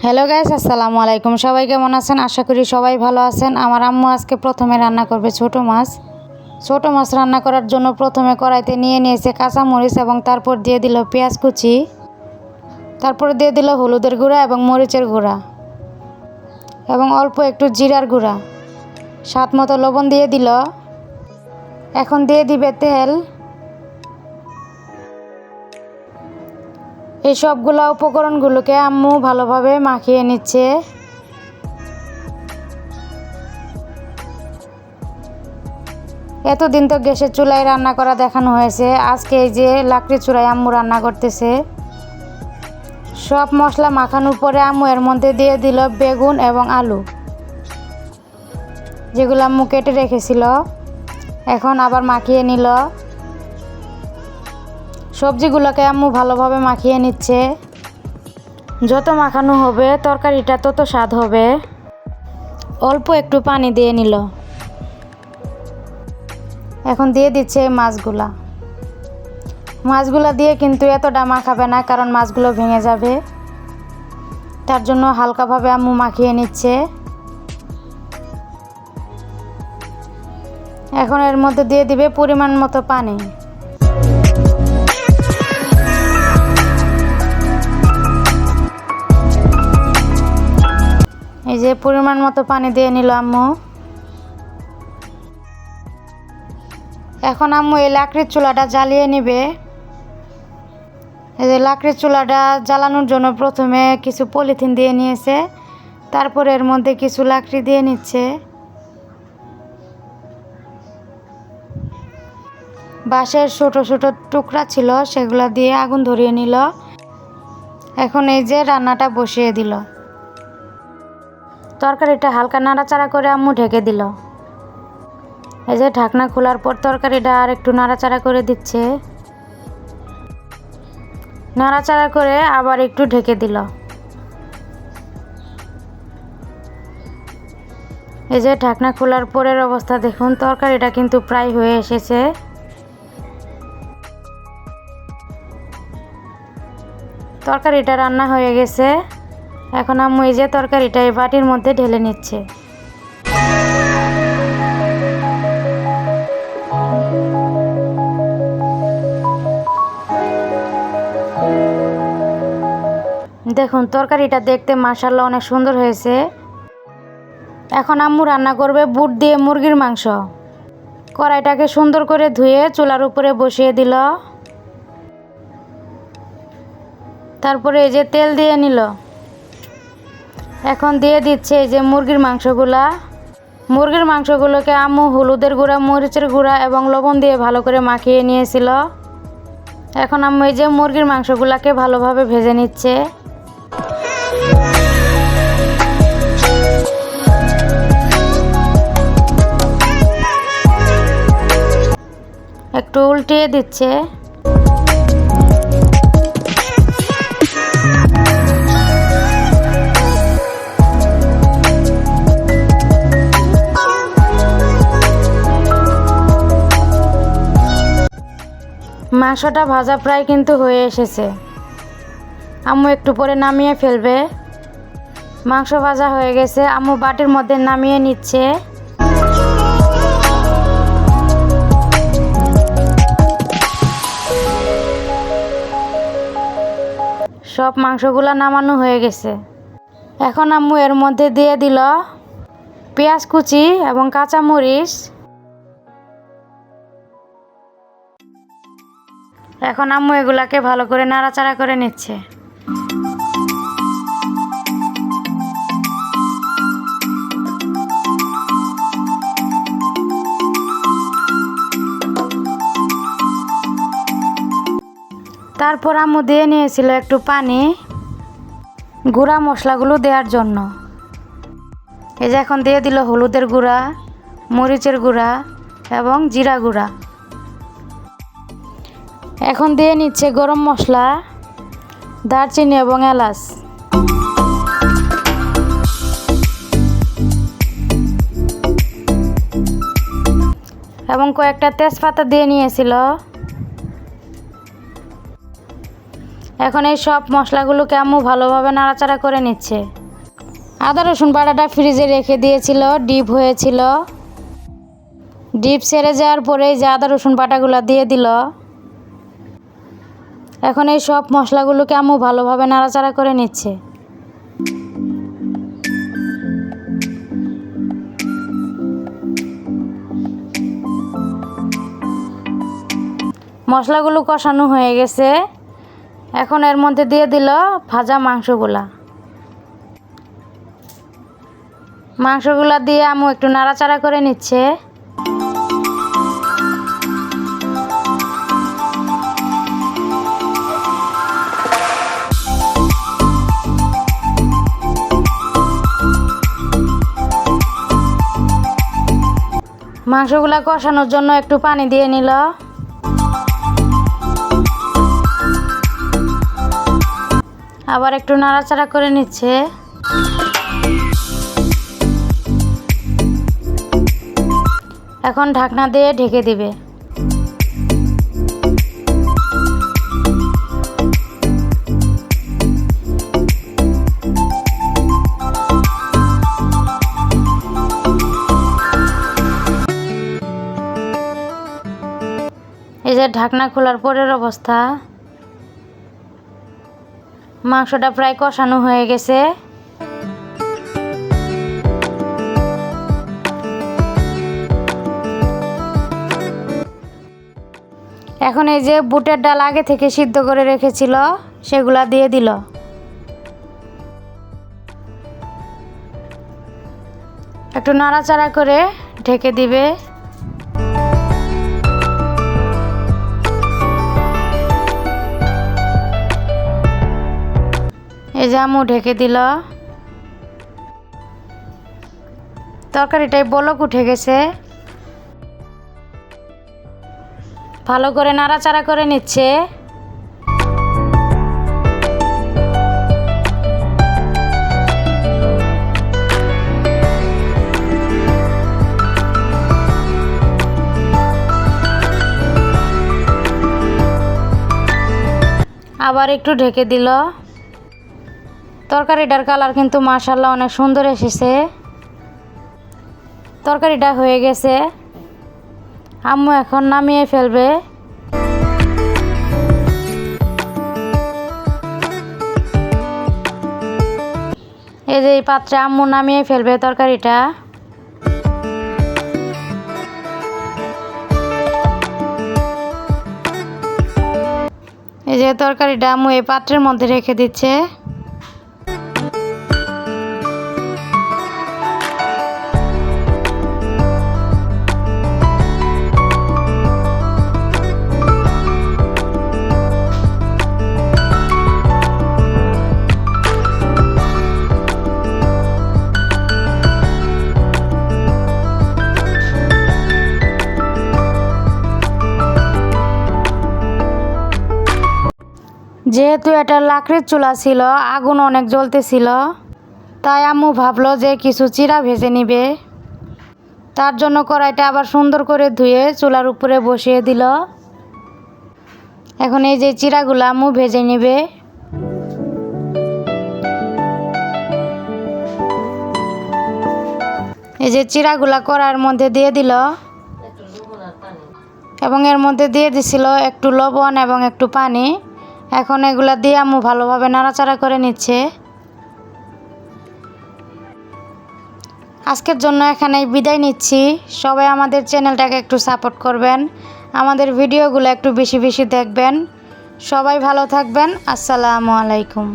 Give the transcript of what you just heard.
Hello guys, আসসালামু আলাইকুম। সবাই কেমন আছেন? আশা করি সবাই ভালো আছেন। আমার আম্মু আজকে প্রথমে রান্না করবে ছোট মাছ। ছোট মাছ রান্না করার জন্য প্রথমে কড়াইতে নিয়ে নিয়েছে কাঁচামরিচ এবং তারপর দিয়ে দিল পেঁয়াজ কুচি, তারপর দিয়ে দিল হলুদের গুঁড়া এবং মরিচের গুঁড়া এবং অল্প একটু জিরার গুঁড়া, স্বাদ মতো লবণ দিয়ে দিল। এখন দিয়ে দিবে তেল। এই সবগুলো উপকরণগুলোকে আম্মু ভালোভাবে মাখিয়ে নিচ্ছে। এতদিন তো গ্যাসের চুলায় রান্না করা দেখানো হয়েছে, আজকে এই যে লাকড়ির চুলায় আম্মু রান্না করতেছে। সব মশলা মাখানোর পরে আম্মু এর মধ্যে দিয়ে দিল বেগুন এবং আলু, যেগুলো আম্মু কেটে রেখেছিল। এখন আবার মাখিয়ে নিল। সবজিগুলোকে আম্মু ভালোভাবে মাখিয়ে নিচ্ছে। যত মাখানো হবে তরকারিটা তত স্বাদ হবে। অল্প একটু পানি দিয়ে নিল। এখন দিয়ে দিচ্ছে মাছগুলা দিয়ে কিন্তু এতটা মাখাবে না, কারণ মাছগুলো ভেঙে যাবে। তার জন্য হালকাভাবে আম্মু মাখিয়ে নিচ্ছে। এখন এর মধ্যে দিয়ে দিবে পরিমাণ মতো পানি। এই যে পরিমাণ মতো পানি দিয়ে নিল আম্মু। এখন আম্মু এই লাকড়ির চুলাটা জ্বালিয়ে নিবে। এই যে লাকড়ির চুলাটা জ্বালানোর জন্য প্রথমে কিছু পলিথিন দিয়ে নিয়েছে, তারপরে এর মধ্যে কিছু লাকড়ি দিয়ে নিচ্ছে। বাঁশের ছোট ছোট টুকরা ছিল, সেগুলো দিয়ে আগুন ধরিয়ে নিল। এখন এই যে রান্নাটা বসিয়ে দিল। তরকারিটা হালকা নাড়াচাড়া করে আম্মু ঢেকে দিল। এই যে ঢাকনা খোলার পর তরকারিটা আর একটু নাড়াচাড়া করে দিচ্ছে। নাড়াচাড়া করে আবার একটু ঢেকে দিল। এই যে ঢাকনা খোলার পরের অবস্থা দেখুন, তরকারিটা কিন্তু প্রায় হয়ে এসেছে। তরকারিটা রান্না হয়ে গেছে। এখন আম্মু এই যে তরকারিটা এই বাটির মধ্যে ঢেলে নিচ্ছে। দেখুন তরকারিটা দেখতে মাশাআল্লাহ অনেক সুন্দর হয়েছে। এখন আম্মু রান্না করবে বুট দিয়ে মুরগির মাংস। কড়াইটাকে সুন্দর করে ধুয়ে চুলার উপরে বসিয়ে দিল। তারপরে এই যে তেল দিয়ে নিল। এখন দিয়ে দিচ্ছে এই যে মুরগির মাংসগুলোকে আম্মু হলুদের গুঁড়া, মরিচের গুঁড়া এবং লবণ দিয়ে ভালো করে মাখিয়ে নিয়েছিল। এখন আম্মু এই যে মুরগির মাংসগুলোকে ভালোভাবে ভেজে নিচ্ছে। একটু উল্টিয়ে দিচ্ছে। মাংসটা ভাজা প্রায় কিন্তু হয়ে এসেছে। আম্মু একটু পরে নামিয়ে ফেলবে। মাংস ভাজা হয়ে গেছে, আম্মু বাটির মধ্যে নামিয়ে নিচ্ছে। সব মাংসগুলো নামানো হয়ে গেছে। এখন আম্মু এর মধ্যে দিয়ে দিল পেঁয়াজ কুচি এবং কাঁচামরিচ। এখন আম্মু এগুলাকে ভালো করে নাড়াচাড়া করে নিচ্ছে। তারপর আম্মু দিয়ে নিয়েছিল একটু পানি গুঁড়া মশলাগুলো দেওয়ার জন্য। এই যে এখন দিয়ে দিল হলুদের গুঁড়া, মরিচের গুঁড়া এবং জিরা গুঁড়া। এখন দিয়ে নিচ্ছে গরম মশলা, দারচিনি এবং এলাচ। এবং কয়েকটা তেজপাতা দিয়ে নিয়েছিল। এখন এই সব মশলাগুলোকে আম্মু ভালোভাবে নাড়াচাড়া করে নিচ্ছে। আদা রসুন বাটাটা ফ্রিজে রেখে দিয়েছিল, ডিপ হয়েছিল। ডিপ ছেড়ে যাওয়ার পরেই যে আদা রসুন বাটাগুলো দিয়ে দিল। এখন এই সব মশলাগুলোকে আম্মু ভালোভাবে নাড়াচাড়া করে নিচ্ছে। মশলাগুলো কষানো হয়ে গেছে। এখন এর মধ্যে দিয়ে দিল ভাজা মাংসগুলা দিয়ে আম্মু একটু নাড়াচাড়া করে নিচ্ছে। মাংসগুলা কষানোর জন্য একটু পানি দিয়ে নিল। আবার একটু নাড়াচাড়া করে নিচ্ছে। এখন ঢাকনা দিয়ে ঢেকে দিবে। এই যে ঢাকনা খোলার পরের অবস্থা, মাংসটা প্রায় কষানো হয়ে গেছে। এখন এই যে বুটের ডাল আগে থেকে সিদ্ধ করে রেখেছিল সেগুলা দিয়ে দিল। একটু নাড়াচাড়া করে ঢেকে দিবে। এই যে আম্মু ঢেকে দিল। তরকারিটাই বলক উঠে গেছে। ভালো করে নাড়াচাড়া করে নিচ্ছে। আবার একটু ঢেকে দিল। তরকারিটার কালার কিন্তু মাশাআল্লাহ অনেক সুন্দর এসেছে। তরকারিটা হয়ে গেছে, আম্মু এখন নামিয়ে ফেলবে। এই যে এই পাত্রে আম্মু নামিয়ে ফেলবে তরকারিটা। এই যে তরকারিটা আম্মু এই পাত্রের মধ্যে রেখে দিচ্ছে। যেহেতু এটা লাকড়ির চুলা ছিল, আগুন অনেক জ্বলতেছিল, তাই আম্মু ভাবলো যে কিছু চিড়া ভেজে নিবে। তার জন্য কড়াইটা আবার সুন্দর করে ধুয়ে চুলার উপরে বসিয়ে দিল। এখন এই যে চিড়াগুলো আম্মু ভেজে নিবে। এই যে চিড়াগুলা কড়াইয়ের মধ্যে দিয়ে দিল এবং এর মধ্যে দিয়ে দিছিল একটু লবণ এবং একটু পানি। এখন এগুলা দিয়ে আম্মু ভালোভাবে নাড়াচাড়া করে নিচ্ছে। আজকের জন্য এখানেই বিদায় নিচ্ছি। সবাই আমাদের চ্যানেলটাকে একটু সাপোর্ট করবেন, আমাদের ভিডিওগুলো একটু বেশি বেশি দেখবেন। সবাই ভালো থাকবেন। আসসালামু আলাইকুম।